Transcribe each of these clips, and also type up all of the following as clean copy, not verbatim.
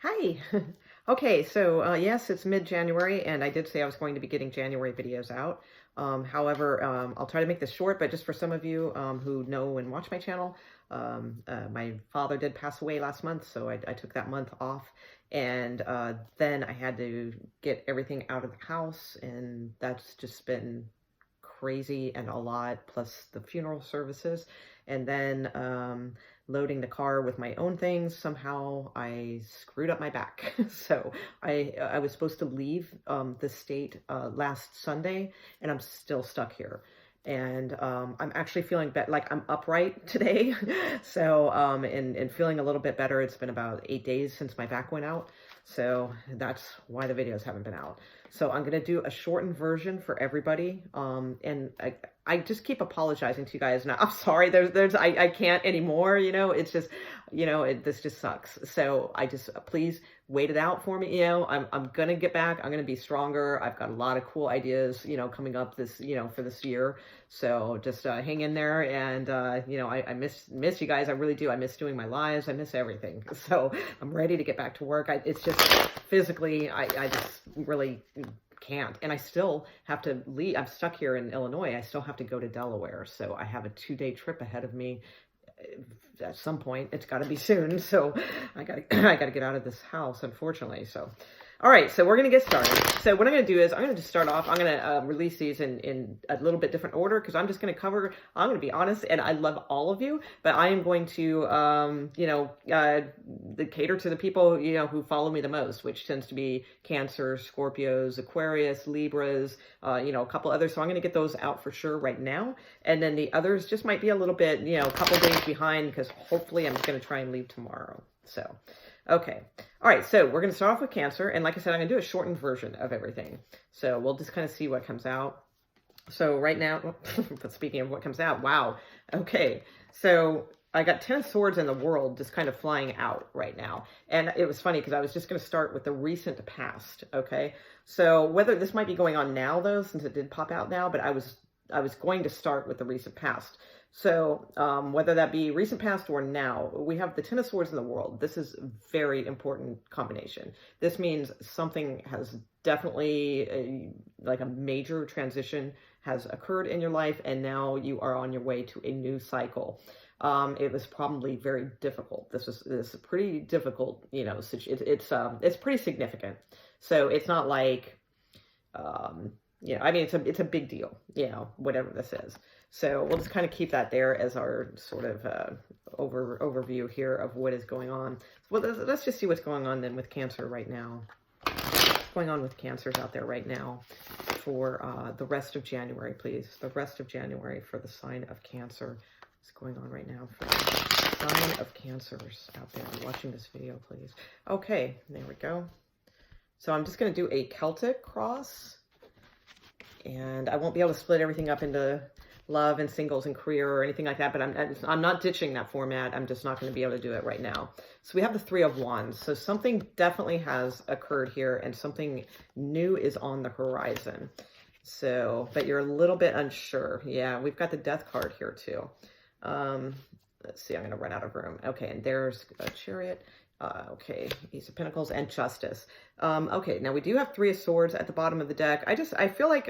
Hi. Okay, so yes, it's mid-January, and I did say I was going to be getting January videos out. However, I'll try to make this short, but just for some of you who know and watch my channel, my father did pass away last month, so I took that month off, and then I had to get everything out of the house, and that's just been crazy and a lot, plus the funeral services, and then loading the car with my own things. Somehow I screwed up my back. So I was supposed to leave the state last Sunday, and I'm still stuck here. And I'm actually feeling better, like I'm upright today. So and feeling a little bit better. It's been about 8 days since my back went out. So that's why the videos haven't been out. So I'm going to do a shortened version for everybody. And I just keep apologizing to you guys. Now, I'm sorry, I can't anymore. It's just, this just sucks. So I just, please wait it out for me. I'm going to get back. I'm going to be stronger. I've got a lot of cool ideas, coming up this, for this year. So just hang in there. And, I miss you guys. I really do. I miss doing my lives. I miss everything. So I'm ready to get back to work. It's just physically, I just really can't. And I still have to leave. I'm stuck here in Illinois. I still have to go to Delaware. So I have a 2-day trip ahead of me. At some point, it's got to be soon. So I got to I got to get out of this house, unfortunately. So all right, so we're going to get started. So what I'm going to do is I'm going to just start off. I'm going to release these in a little bit different order because I'm just going to cover, I'm going to be honest, and I love all of you, but I am going to, cater to the people, who follow me the most, which tends to be Cancer, Scorpios, Aquarius, Libras, a couple others. So I'm going to get those out for sure right now. And then the others just might be a little bit, a couple days behind because hopefully I'm going to try and leave tomorrow. So, okay. All right, so we're going to start off with Cancer. And like I said, I'm going to do a shortened version of everything. So we'll just kind of see what comes out. So right now, but speaking of what comes out, wow. Okay, so I got 10 swords in the world just kind of flying out right now. And it was funny because I was just going to start with the recent past, okay? So whether this might be going on now, though, since it did pop out now, but I was going to start with the recent past. So whether that be recent past or now, we have the 10 of swords in the world. This is a very important combination. This means something has definitely like a major transition has occurred in your life, and now you are on your way to a new cycle. It was probably very difficult. This is pretty difficult, it's pretty significant. So it's not like, I mean, it's a big deal, whatever this is. So we'll just kind of keep that there as our sort of overview here of what is going on. Well, let's just see what's going on then with Cancer right now. What's going on with Cancers out there right now for the rest of January, please. The rest of January for the sign of Cancer. What's going on right now for the sign of Cancers out there watching this video, please. Okay, there we go. So I'm just going to do a Celtic cross. And I won't be able to split everything up into love and singles and career or anything like that, but I'm not ditching that format. I'm just not going to be able to do it right now. So we have the 3 of Wands. So something definitely has occurred here and something new is on the horizon. So, but you're a little bit unsure. Yeah, we've got the Death card here too. Let's see, I'm going to run out of room. Okay, and there's a Chariot. Okay, Ace of Pentacles and Justice. Okay, now we do have 3 of Swords at the bottom of the deck. I feel like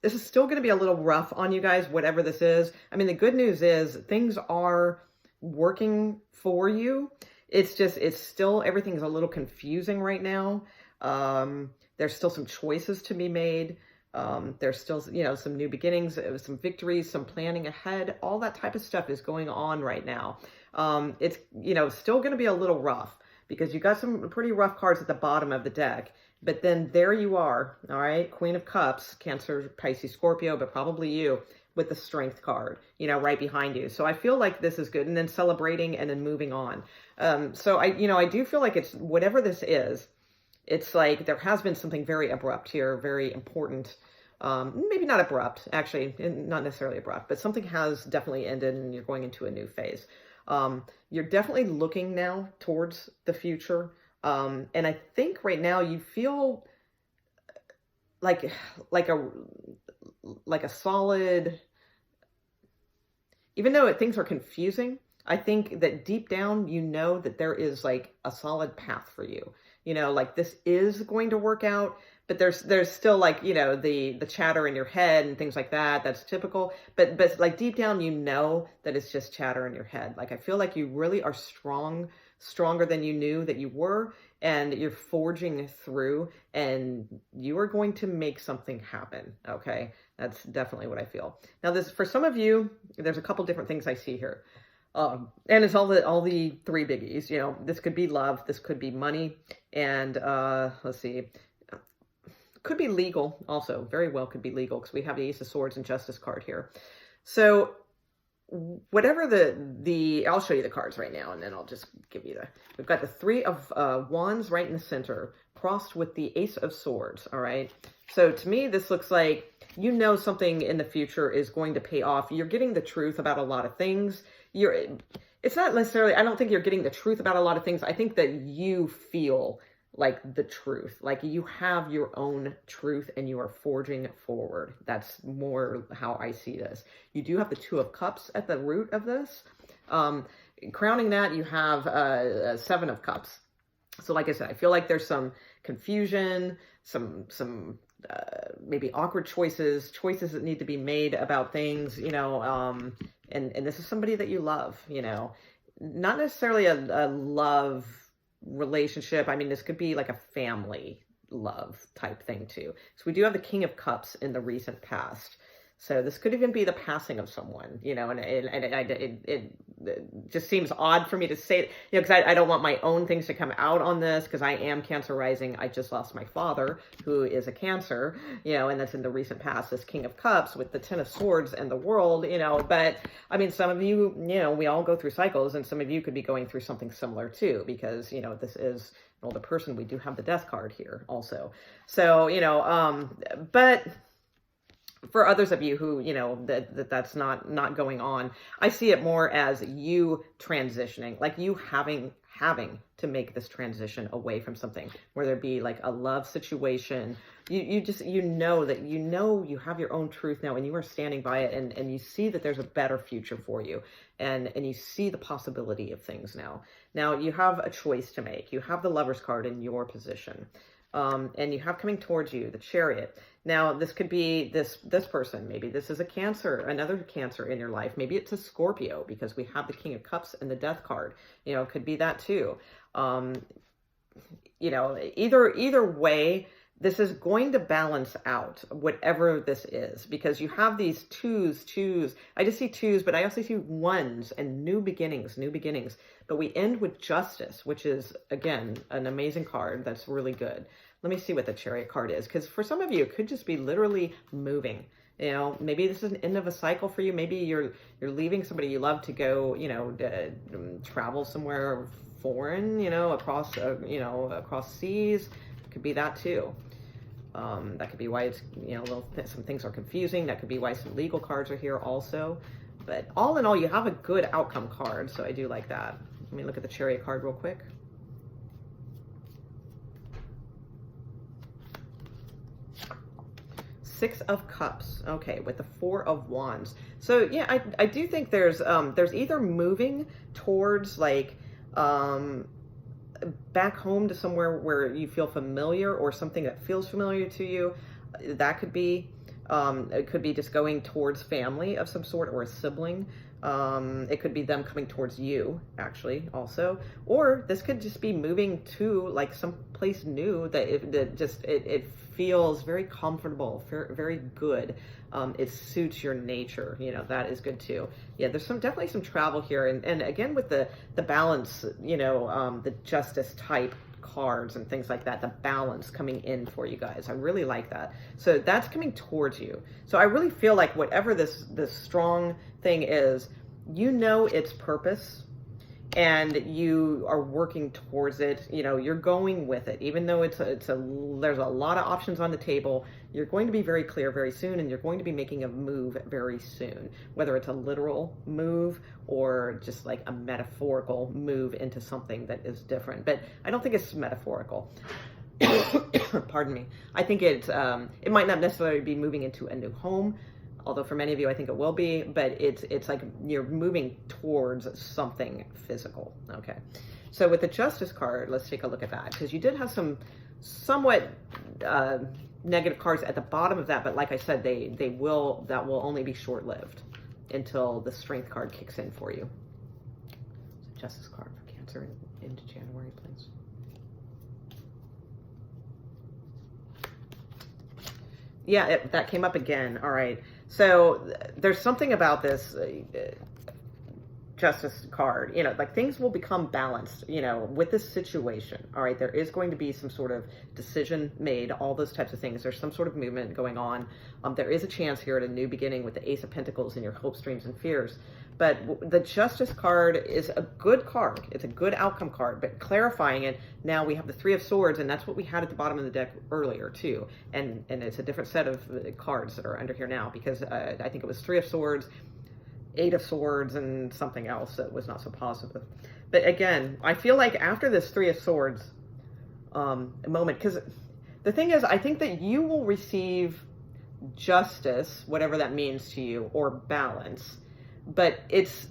this is still going to be a little rough on you guys, whatever this is. I mean, the good news is things are working for you. It's still, everything's a little confusing right now. There's still some choices to be made. There's still, some new beginnings, some victories, some planning ahead. All that type of stuff is going on right now. It's, still going to be a little rough because you got some pretty rough cards at the bottom of the deck. But then there you are, all right? Queen of Cups, Cancer, Pisces, Scorpio, but probably you with the Strength card, right behind you. So I feel like this is good. And then celebrating and then moving on. So I do feel like it's whatever this is, it's like there has been something very abrupt here, very important. Maybe not abrupt, actually, not necessarily abrupt, but something has definitely ended and you're going into a new phase. You're definitely looking now towards the future. And I think right now you feel like a solid, even though things are confusing, I think that deep down, you know that there is like a solid path for you. You know, like this is going to work out, but there's still like, you know, the chatter in your head and things like that. That's typical. But like deep down, you know that it's just chatter in your head. Like I feel like you really are stronger than you knew that you were, and you're forging through, and you are going to make something happen. Okay, that's definitely what I feel. Now, this for some of you, there's a couple different things I see here. And it's all the three biggies. You know, this could be love, this could be money, and let's see, could be legal also. Very well could be legal, because we have the Ace of Swords and Justice card here. So whatever I'll show you the cards right now, and then I'll just give you we've got the Three of Wands right in the center, crossed with the Ace of Swords, all right? So to me, this looks like, you know, something in the future is going to pay off. You're getting the truth about a lot of things. It's not necessarily, I don't think you're getting the truth about a lot of things. I think that you feel like the truth, like you have your own truth and you are forging forward. That's more how I see this. You do have the Two of Cups at the root of this. Crowning that, you have a Seven of Cups. So like I said, I feel like there's some confusion, some maybe awkward choices that need to be made about things, you know, and this is somebody that you love, you know, not necessarily a love relationship. I mean, this could be like a family love type thing too. So we do have the King of Cups in the recent past. So this could even be the passing of someone, you know, and it just seems odd for me to say, you know, because I don't want my own things to come out on this, because I am Cancer rising. I just lost my father, who is a Cancer, you know, and that's in the recent past, this King of Cups with the Ten of Swords and the World, you know. But I mean, some of you, you know, we all go through cycles, and some of you could be going through something similar too, because, you know, this is an older person. We do have the Death card here also. So, you know, but for others of you who, you know, that's not going on, I see it more as you transitioning, like you having to make this transition away from something, whether it be like a love situation. You just, you know that you have your own truth now, and you are standing by it, and you see that there's a better future for you, and you see the possibility of things now. Now you have a choice to make. You have the Lover's card in your position. And you have coming towards you the Chariot. Now, this could be this person. Maybe this is a Cancer, another Cancer in your life. Maybe it's a Scorpio, because we have the King of Cups and the Death card. You know, it could be that too. You know, either way, this is going to balance out, whatever this is, because you have these twos. I just see twos, but I also see ones and new beginnings. But we end with Justice, which is, again, an amazing card. That's really good. Let me see what the Chariot card is, because for some of you, it could just be literally moving. You know, maybe this is an end of a cycle for you. Maybe you're leaving somebody you love to go, you know, travel somewhere foreign, you know, across seas. It could be that too. That could be why it's, you know, some things are confusing. That could be why some legal cards are here also. But all in all, you have a good outcome card, so I do like that. Let me look at the Chariot card real quick. Six of Cups, okay, with the Four of Wands. So yeah, I do think there's either moving towards like back home to somewhere where you feel familiar, or something that feels familiar to you. That could be, it could be just going towards family of some sort, or a sibling. It could be them coming towards you, actually, also. Or this could just be moving to like some place new that it feels very comfortable, very good. It suits your nature, you know, that is good too. Yeah, there's definitely some travel here, and again with the balance, you know, the Justice type cards and things like that, the balance coming in for you guys. I really like that. So that's coming towards you. So I really feel like whatever this strong thing is, you know its purpose, and you are working towards it. You know, you're going with it, even though there's a lot of options on the table. You're going to be very clear very soon, and you're going to be making a move very soon, whether it's a literal move or just like a metaphorical move into something that is different. But I don't think it's metaphorical. Pardon me. I think it might not necessarily be moving into a new home. although for many of you I think it will be, but it's like you're moving towards something physical. Okay, so with the Justice card, let's take a look at that, because you did have some somewhat negative cards at the bottom of that, but like I said, that will only be short-lived until the Strength card kicks in for you. So Justice card for Cancer into January, please. Yeah, that came up again. All right. So there's something about this Justice card, you know, like things will become balanced, you know, with this situation. All right. There is going to be some sort of decision made, all those types of things. There's some sort of movement going on. There is a chance here at a new beginning with the Ace of Pentacles in your hopes, dreams, and fears. But the Justice card is a good card. It's a good outcome card, but clarifying it, now we have the Three of Swords, and that's what we had at the bottom of the deck earlier too. And it's a different set of cards that are under here now, because I think it was Three of Swords, Eight of Swords, and something else that was not so positive. But again, I feel like after this Three of Swords moment, because the thing is, I think that you will receive justice, whatever that means to you, or balance. But it's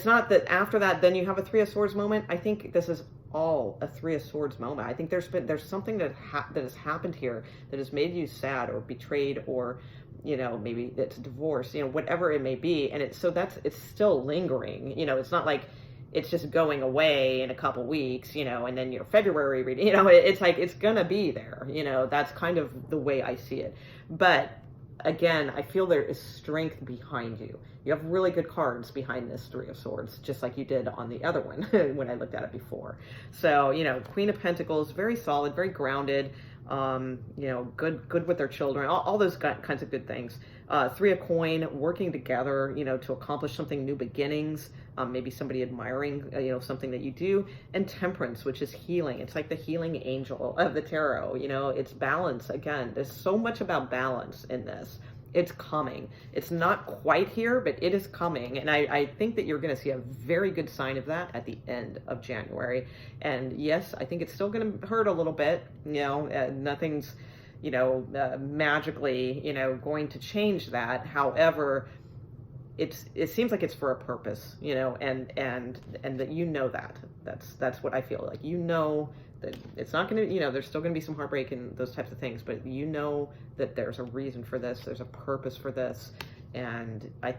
not that after that, then you have a Three of Swords moment. I think this is all a Three of Swords moment. I think there's something that has happened here that has made you sad or betrayed, or, you know, maybe it's divorce, you know, whatever it may be. And it's still lingering, you know, it's not like it's just going away in a couple weeks, you know, and then your February reading, you know, it's like, it's gonna be there, you know, that's kind of the way I see it. But again, I feel there is strength behind you. You have really good cards behind this Three of Swords, just like you did on the other one when I looked at it before. So, you know, Queen of Pentacles, very solid, very grounded, you know, good with their children, all those kinds of good things. Three of Coin, working together, you know, to accomplish something, new beginnings, maybe somebody admiring, you know, something that you do. And Temperance, which is healing. It's like the healing angel of the tarot, you know, it's balance. Again, there's so much about balance in this. It's coming. It's not quite here, but it is coming. And I think that you're going to see a very good sign of that at the end of January. And yes, I think it's still going to hurt a little bit. You know, nothing's, you know, magically, you know, going to change that. However, it seems like it's for a purpose, you know, and that, you know, that's what I feel like, you know, that it's not going to, you know, there's still going to be some heartbreak and those types of things, but you know that there's a reason for this, there's a purpose for this, and I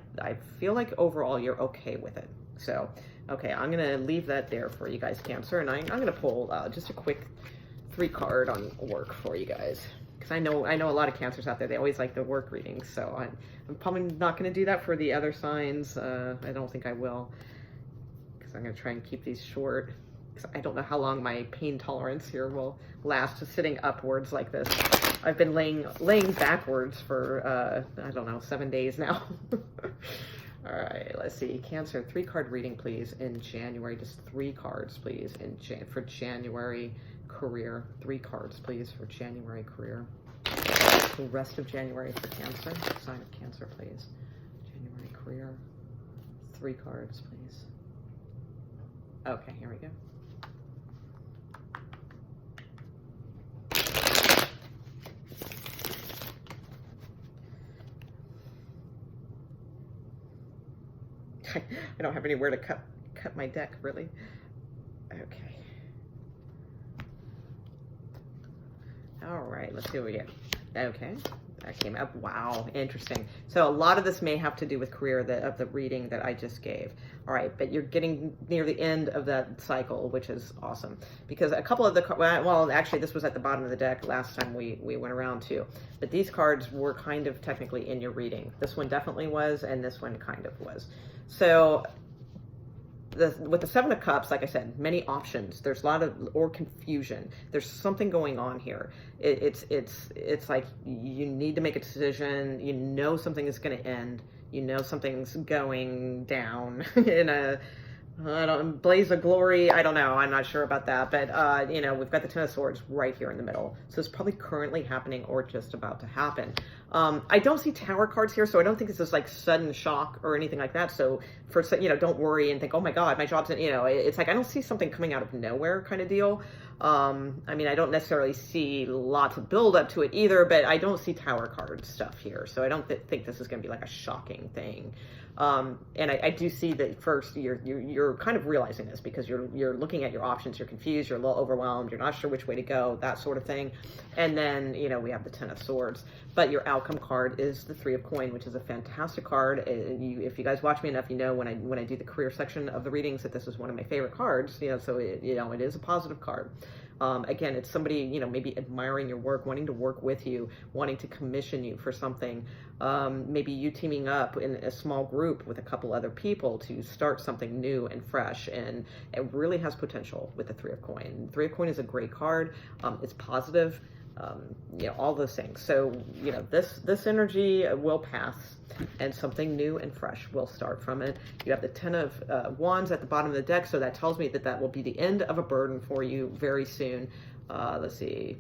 feel like overall you're okay with it. So, okay, I'm going to leave that there for you guys, Cancer, and I'm going to pull just a quick 3 card on work for you guys. Because I know a lot of Cancers out there, they always like the work readings, so I'm probably not going to do that for the other signs. I don't think I will, because I'm going to try and keep these short. I don't know how long my pain tolerance here will last, just sitting upwards like this. I've been laying backwards for, I don't know, 7 days now. All right, let's see. Cancer, 3 card reading, please, in January. Just 3 cards, please, for January career. 3 cards, please, for January career. The rest of January for Cancer. Sign of Cancer, please. January career. 3 cards, please. Okay, here we go. I don't have anywhere to cut my deck, really. Okay. All right, let's see what we get. Okay, that came up. Wow, interesting. So a lot of this may have to do with career of the reading that I just gave. All right, but you're getting near the end of that cycle, which is awesome. Because a couple of the, well, actually this was at the bottom of the deck last time we went around too. But these cards were kind of technically in your reading. This one definitely was, and this one kind of was. So with the Seven of Cups, like I said, many options. There's a lot of, or confusion. There's something going on here. It's like you need to make a decision. You know something is going to end. You know something's going down in a blaze of glory. I don't know. I'm not sure about that. But, you know, we've got the Ten of Swords right here in the middle. So it's probably currently happening or just about to happen. I don't see tower cards here, so I don't think this is like sudden shock or anything like that. So for, you know, don't worry and think, oh my God, my job's in, you know, it's like, I don't see something coming out of nowhere kind of deal. I mean, I don't necessarily see lots of build up to it either, but I don't see tower card stuff here. So I don't think this is going to be like a shocking thing. And I do see that first you're kind of realizing this because you're looking at your options, you're confused, you're a little overwhelmed, you're not sure which way to go, that sort of thing. And then, you know, we have the Ten of Swords, but your outcome card is the Three of Coin, which is a fantastic card. If you guys watch me enough, you know when I do the career section of the readings that this is one of my favorite cards, you know, so it is a positive card. Again, it's somebody, you know, maybe admiring your work, wanting to work with you, wanting to commission you for something. Maybe you teaming up in a small group with a couple other people to start something new and fresh. And it really has potential with the Three of Coin. Three of Coin is a great card. It's positive. You know, all those things. So, you know, this energy will pass and something new and fresh will start from it. You have the Ten of Wands at the bottom of the deck, so that tells me that will be the end of a burden for you very soon. Let's see.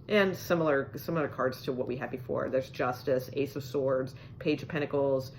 And similar cards to what we had before. There's Justice, Ace of Swords, Page of Pentacles,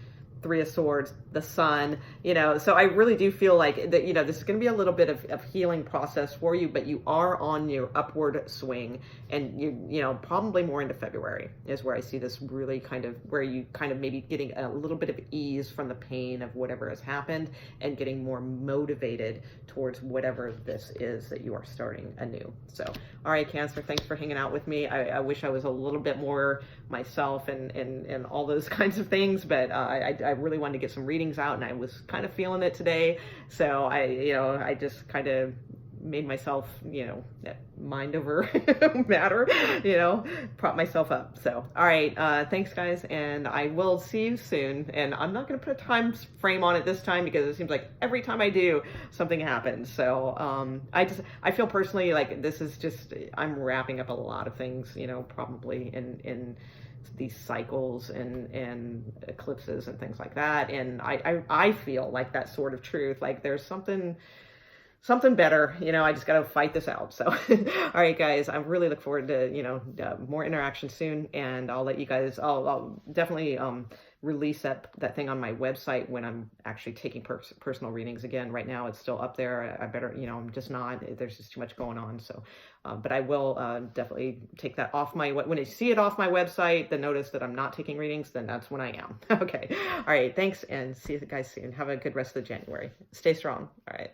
Three of Swords, the Sun, you know, so I really do feel like that, you know, this is going to be a little bit of healing process for you, but you are on your upward swing, and you know, probably more into February is where I see this really kind of, where you kind of maybe getting a little bit of ease from the pain of whatever has happened and getting more motivated towards whatever this is that you are starting anew. So, all right, Cancer, thanks for hanging out with me. I wish I was a little bit more myself and all those kinds of things, but I really wanted to get some readings out, and I was kind of feeling it today. So I just kind of made myself, you know, mind over matter, you know, prop myself up. So, all right. Thanks guys. And I will see you soon. And I'm not going to put a time frame on it this time because it seems like every time I do, something happens. So, I feel personally like this is just, I'm wrapping up a lot of things, you know, probably in these cycles and eclipses and things like that. And I feel like that sort of truth, like there's something better, you know, I just got to fight this out. So, all right, guys, I really look forward to, you know, more interaction soon. And I'll let you guys, I'll definitely, release that thing on my website when I'm actually taking personal readings again. Right now it's still up there. I better, you know, I'm just not, there's just too much going on. So, but I will definitely take that off when I see it off my website, the notice that I'm not taking readings, then that's when I am. Okay. All right. Thanks. And see you guys soon. Have a good rest of the January. Stay strong. All right.